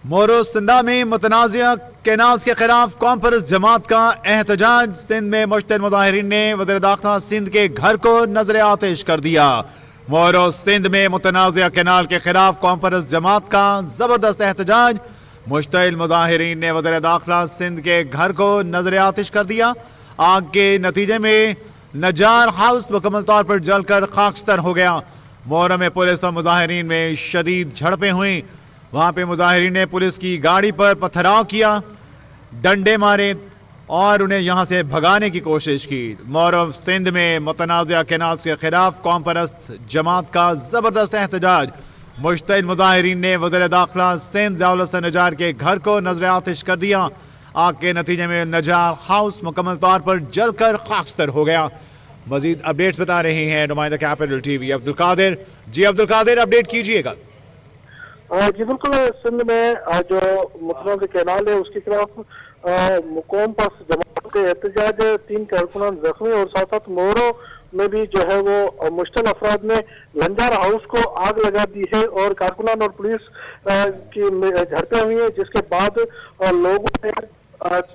مورو سندھ میں متنازع کینالز کے خلاف کانفرنس جماعت کا احتجاج۔ سندھ میں مشتعل مظاہرین نے وزیر داخلہ سندھ کے گھر کو نظر آتش کر دیا۔ مورو سندھ میں متنازع کینال کے خلاف کانفرنس جماعت کا زبردست احتجاج۔ مشتعل مظاہرین نے وزیر داخلہ سندھ کے گھر کو نظر آتش کر دیا۔ آگ کے نتیجے میں نجار ہاؤس مکمل طور پر جل کر خاکستر ہو گیا۔ مورو میں پولیس اور مظاہرین میں شدید جھڑپیں ہوئیں۔ وہاں پہ مظاہرین نے پولیس کی گاڑی پر پتھراؤ کیا، ڈنڈے مارے اور انہیں یہاں سے بھگانے کی کوشش کی۔ مورو سندھ میں متنازع کینالز کے خلاف کانفرنس جماعت کا زبردست احتجاج۔ مشتعل مظاہرین نے وزیر داخلہ سندھ ضیاء الحسن نجار کے گھر کو نظر آتش کر دیا۔ آگ کے نتیجے میں نجار ہاؤس مکمل طور پر جل کر خاکستر ہو گیا۔ مزید اپڈیٹس بتا رہے ہیں نمائندہ کیپٹل ٹی وی عبدالقادر۔ جی عبدالقادر، اپڈیٹ کیجیے گا۔ جی بالکل، سندھ میں جو متنازع کینال ہے اس کے خلاف قوم پاس جماعت کے احتجاج، 3 کارکنان زخمی اور ساتھ ساتھ مورو میں بھی جو ہے وہ مشتعل افراد نے لنجار ہاؤس کو آگ لگا دی ہے اور کارکنان اور پولیس کی جھڑپیں ہوئی ہیں، جس کے بعد لوگوں نے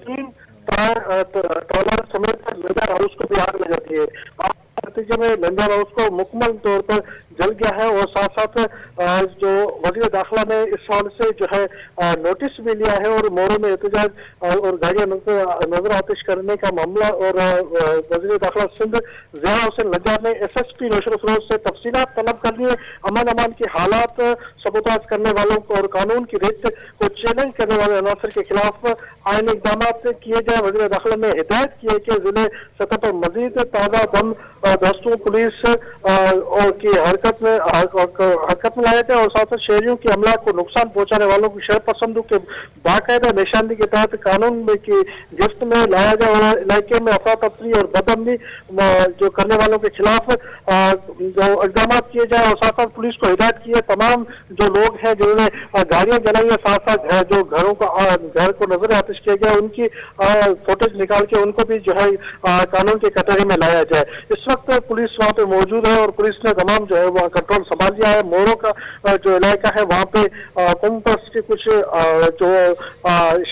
3 ٹرالر سمیت لنجار ہاؤس کو بھی آگ لگا دی ہے۔ نتیجے میں لنجار ہاؤس کو مکمل طور پر جل گیا ہے اور ساتھ ساتھ جو وزیر داخلہ نے اس حوالے سے جو ہے نوٹس بھی لیا ہے اور مورو میں احتجاج اور گاڑیاں نظر آتش کرنے کا معاملہ، اور وزیر داخلہ سندھ ضیاء الحسن نجار نے ایس ایس پی نوشر افروز سے تفصیلات طلب کر لیے۔ امان کی حالات، سبوتاژ کرنے والوں کو اور قانون کی ریت کو چیلنج کرنے والے عناصر کے خلاف آئینی اقدامات کیے جائے۔ وزیر داخلہ نے ہدایت کی ہے کہ ضلع سطح پر مزید تازہ دم دستوں پولیس کی حرکت میں لایا جائے اور ساتھ ساتھ شہریوں کی املاک کو نقصان پہنچانے والوں کی شر پسندوں کے باقاعدہ نشاندہی کے تحت قانون کی گرفت میں لایا جائے اور علاقے میں افراتفری اور بدامنی جو کرنے والوں کے خلاف جو اقدامات کیے جائے اور ساتھ ساتھ پولیس کو ہدایت کی ہے تمام جو لوگ ہیں جنہوں نے گاڑیاں جلائی ہیں، ساتھ ساتھ جو گھر کو نظر آتش کیا گیا ان کی فوٹیج نکال کے ان کو بھی جو ہے قانون کے کٹہرے میں لایا جائے۔ اس وقت پولیس وہاں پہ موجود ہے اور پولیس نے تمام جو ہے وہ کنٹرول سنبھال لیا ہے۔ مورو کا جو علاقہ ہے وہاں پہ قوم پرست کے کچھ جو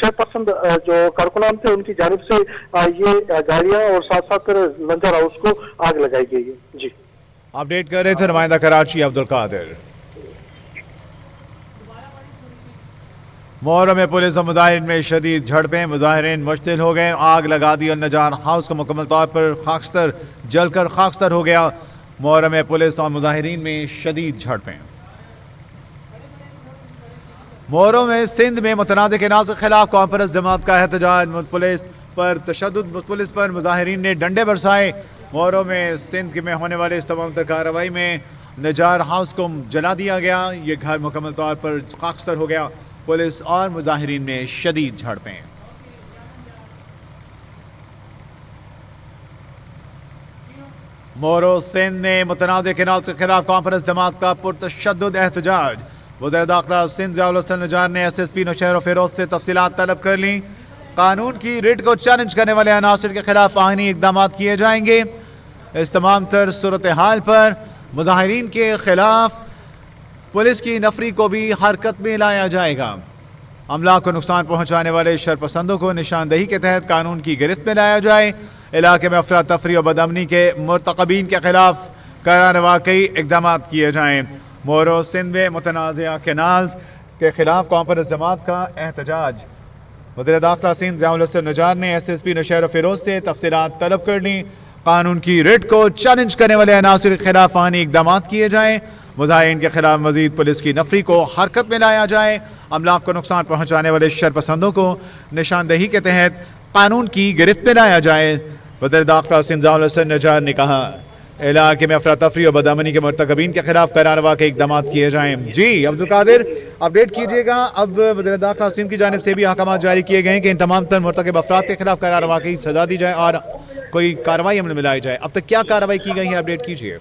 شر پسند جو کارکنان تھے ان کی جانب سے یہ گاڑیاں اور ساتھ ساتھ لنجار ہاؤس کو آگ لگائی گئی ہے۔ جی اپڈیٹ کر رہے تھے نمائندہ کراچی عبدالقادر۔ مورو میں پولیس اور مظاہرین میں شدید جھڑپیں، مظاہرین مشتعل ہو گئے، آگ لگا دی اور نجار ہاؤس کو مکمل طور پر جل کر خاکستر ہو گیا۔ مورو میں پولیس اور مظاہرین میں شدید جھڑپیں۔ مورو میں سندھ میں متنازع کینال کے خلاف کانفرنس جماعت کا احتجاج، پولیس پر تشدد، پولیس پر مظاہرین نے ڈنڈے برسائے۔ مورو میں سندھ میں ہونے والے اس تمام تر کارروائی میں نجار ہاؤس کو جلا دیا گیا، یہ گھر مکمل طور پر خاکستر ہو گیا۔ پولیس اور مظاہرین میں شدید جھڑپیں۔ مورو سندھ نے متنازع کینال کے خلاف کانفرنس جماعت کا پرتشدد احتجاج۔ وزیر داخلہ سندھ ضیاء الحسن نجار نے ایس ایس پی نوشہر فیروز سے تفصیلات طلب کر لیں۔ قانون کی ریٹ کو چیلنج کرنے والے عناصر کے خلاف آئینی اقدامات کیے جائیں گے۔ اس تمام تر صورتحال پر مظاہرین کے خلاف پولیس کی نفری کو بھی حرکت میں لایا جائے گا۔ املاک کو نقصان پہنچانے والے شرپسندوں کو نشاندہی کے تحت قانون کی گرفت میں لایا جائے۔ علاقے میں افراتفری اور بدامنی کے مرتکبین کے خلاف قرار واقعی اقدامات کیے جائیں۔ مورو سندھ میں متنازع کینالز کے خلاف کانفرنس جماعت کا احتجاج۔ وزیر داخلہ سندھ ضیاء الحسن نجار نے ایس ایس پی نوشہر فیروز سے تفصیلات طلب کر لیں۔ قانون کی ریٹ کو چیلنج کرنے والے عناصر کے خلاف آئینی اقدامات کیے جائیں۔ مظاہرین کے خلاف مزید پولیس کی نفری کو حرکت میں لایا جائے۔ املاک کو نقصان پہنچانے والے شرپسندوں کو نشاندہی کے تحت قانون کی گرفت میں لایا جائے۔ وزیر داخلہ سندھ ضیاء الحسن نجار نے کہا علاقے میں افراتفری اور بدامنی کے مرتکبین کے خلاف قرار واقعی اقدامات کیے جائیں۔ جی عبدالقادر، اپڈیٹ کیجیے گا۔ اب وزیر داخلہ سندھ کی جانب سے بھی احکامات جاری کیے گئے ہیں کہ ان تمام تر مرتکب افراد کے خلاف قرار واقعی سزا دی جائے اور کوئی کارروائی عمل میں لائی جائے۔ اب تک کیا کارروائی کی گئی ہے، اپڈیٹ کیجیے۔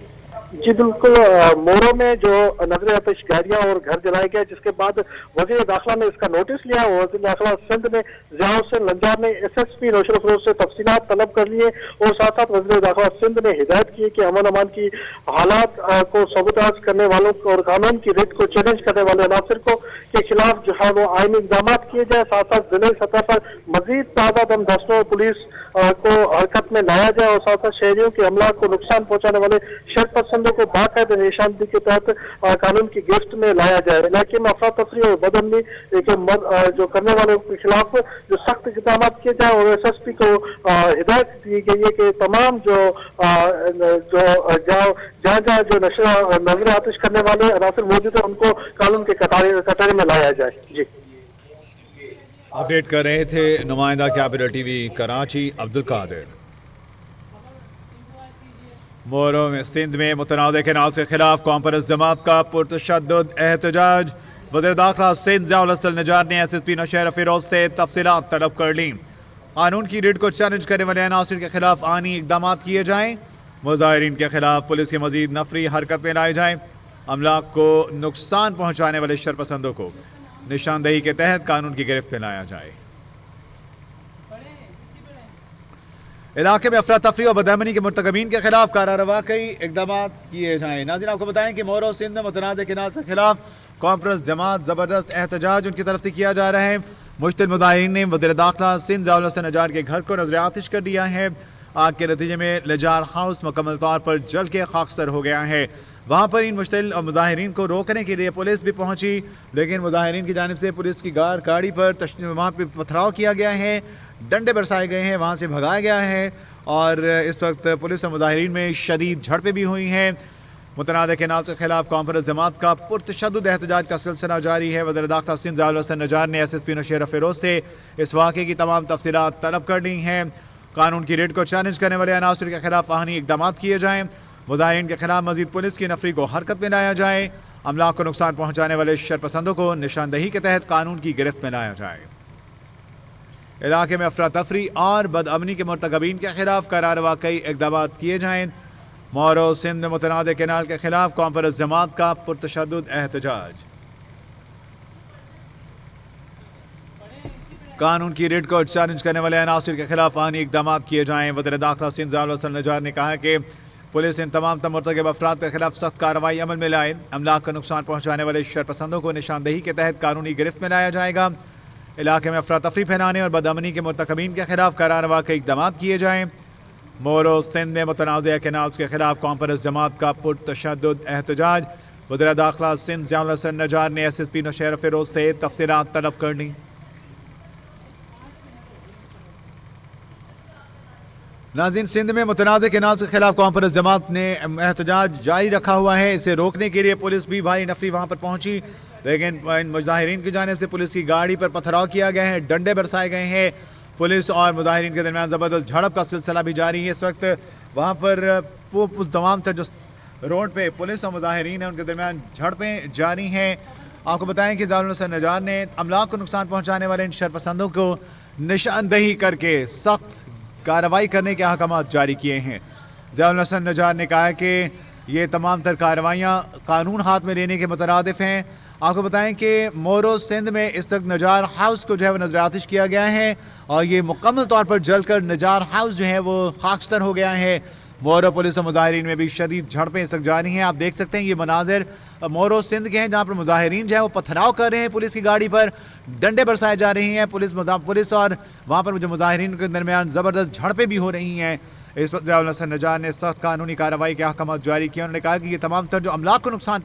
जी बिल्कुल, मोरो में जो नजर आतिश गाड़ियां और घर जलाए गए, जिसके बाद वजीर दाखिला ने इसका नोटिस लिया। वजीर दाखिला सिंध ने ज़िया हुसैन लंजार ने SSP नौशर फरोज से तफसीलात तलब कर लिए और साथ साथ वजीर दाखिला सिंध ने हिदायत की कि अमन अमान की हालात को सबूताज करने वालों को और कानून की रिट को चैलेंज करने वाले अनासर को के खिलाफ जो है वो आईनी इकदाम किए जाए। साथ साथ जिले सतह पर मजीद ताज़ा दम दस्तों पुलिस को हरकत में लाया जाए और साथ साथ शहरियों के अमला को नुकसान पहुंचाने वाले शर पसंदों को बाकायदा निशानदेही के तहत कानून की गिरफ्त में लाया जाए। इलाके में अफरा तफरी और बदअमनी जो करने वालों के खिलाफ जो सख्त इकदाम किए जाए और SSP को हिदायत दी गई है कि तमाम जहाँ जहाँ जो नजर आतिश करने वाले अनासर मौजूद है उनको कानून के कटारे में लाया जाए। जी अपडेट कर रहे थे नुमाइंदा कैपिटल टीवी कराची अब्दुल कादिर। मोरो में सिंध में मुतनाज़ कैनाल के खिलाफ कॉन्फ्रेंस जमात का पुरतशद्दुद एहतजाज। वज़ीर दाखिला सिंध ज़िया हुसैन नजार ने SSP नौशेर फिरोज से तफसीलात तलब कर ली। कानून की रिट को चैलेंज करने वाले अनासर के खिलाफ आनी इकदाम किए जाएँ। मुजाहिरीन के खिलाफ पुलिस की मजीद नफरी हरकत में लाई जाए। अमलाक को नुकसान पहुँचाने वाले शरपसंदों को निशानदेही के तहत कानून की गिरफ्त में लाया जाए। इलाके में अफरा तफरी और बदअमनी के मुर्तकबीन के खिलाफ कार्रवाई इकदाम किए जाएँ। नाज़रीन, आपको बताएं कि मोरो सिंध में मुतनाज़ कैनाल के खिलाफ कॉन्फ्रेंस जमात ज़बरदस्त एहतजाज उनकी तरफ से किया जा रहा है। मुश्तिल मुजाहिरीन ने वज़ीर दाखिला सिंध ज़िया हुसैन नजार के घर को नजर आतिश कर दिया है। आग के नतीजे में लजार हाउस मुकम्मल तौर पर जल के खाकसर हो गया है। वहाँ पर इन मुश्तिल मुजाहिरीन को रोकने के लिए पुलिस भी पहुंची, लेकिन मुजाहिरीन की जानिब से पुलिस की गाड़ी पर वहाँ पर पथराव किया गया है, डंडे बरसाए गए हैं, वहाँ से भगाया गया है और इस वक्त पुलिस और मुजाहिरीन में शदीद झड़पें भी हुई हैं। मुतनाज़ कैनाल के खिलाफ कॉन्फ्रेंस जमात का पुरतशद्दुद एहतजाज का सिलसिला जारी है। वज़ीर दाखिला सिंध ज़िया हुसैन नजार ने SSP नौशेर फिरोज से इस वाक़े की तमाम तफसीलात तलब कर ली हैं। कानून की रेट को चैलेंज करने वाले अनासर के खिलाफ आनी इकदाम किए जाएँ। मुजाहिरीन के खिलाफ मजीद पुलिस की नफरी को हरकत में लाया जाए। अमला को नुकसान पहुँचाने वाले शरपसंदों को निशानदेही के तहत कानून की गिरफ्त में लाया जाए। इलाके में अफरा तफरी और बदअमनी के मुर्तकबीन के खिलाफ कार्रवाई इकदाम किए जाएँ। मोरो सिंध में मुतनाज़ कैनाल के खिलाफ कॉन्फ्रेंस जमात का पुरतशद्दुद एहतजाज। कानून की रिट को चैलेंज करने वाले अनासर के खिलाफ आनी इकदाम किए जाएँ। वज़ीर दाखिला सिंध ज़िया हुसैन नजार ने कहा कि पुलिस इन तमाम मुर्तकब अफराद के खिलाफ सख्त कार्रवाई अमल में लाए। अमलाक का नुकसान पहुँचाने वाले शरपसंदों को निशानदेही के तहत कानूनी गिरफ्त में लाया जाएगा। इलाके में अफरा तफरी फैलाने और बदअमनी के मुर्तकबीन के खिलाफ कार्रवाई इकदाम किए जाएँ। मोरो सिंध में मुतनाज़ कैनाल के खिलाफ कॉन्फ्रेंस जमात का पुरतशद्दुद एहतजाज। वज़ीर दाखिला सिंध ज़िया हुसैन नजार ने SSP नौशेर फिरोज से तफसीलात तलब कर ली। नाज़रीन, सिंध में मुतनाज़ कैनाल के खिलाफ कॉन्फ्रेंस जमात ने एहतजाज जारी रखा हुआ है। इसे रोकने के लिए पुलिस भी भारी नफरी वहाँ पर पहुँची, लेकिन मुजाहिरीन की जानिब से पुलिस की गाड़ी पर पथराव किया गया है, डंडे बरसाए गए हैं। पुलिस और मुजाहिरीन के दरमियान ज़बरदस्त झड़प का सिलसिला भी जारी है। इस वक्त वहाँ पर उस तमाम जो रोड पे पुलिस और मुजाहिरीन है उनके दरमियान झड़पें जारी हैं। आपको बताएं कि ज़िया हुसैन नजार ने अमलाक को नुकसान पहुँचाने वाले इन शरपसंदों को निशानदेही करके सख्त कार्रवाई करने के अहकाम जारी किए हैं। ज़िया हुसैन नजार ने कहा कि ये तमाम तर कार्रवाइयाँ कानून हाथ में लेने के मुतरादिफ हैं। आपको बताएं कि मोरो सिंध में इस तक नजार हाउस को जो है वो नजर आतिश किया गया है और ये मुकम्मल तौर पर जलकर नजार हाउस जो है वो खाकस्तर हो गया है। मोरो पुलिस और मुजाहिरीन में भी शदीद झड़पें इस तक जारी हैं। आप देख सकते हैं ये मनाजिर मोरो सिंध के हैं, जहाँ पर मुजाहिरीन जो है वो पथराव कर रहे हैं, पुलिस की गाड़ी पर डंडे बरसाए जा रही हैं। पुलिस और वहाँ पर जो मुजाहिरीन के दरमियान ज़बरदस्त झड़पें भी हो रही हैं। इस वक्त ज़िया हुसैन नजार ने सख्त कानूनी कार्रवाई के अहकाम जारी किए। उन्होंने कहा कि ये तमाम तर जो अमलाक को नुकसान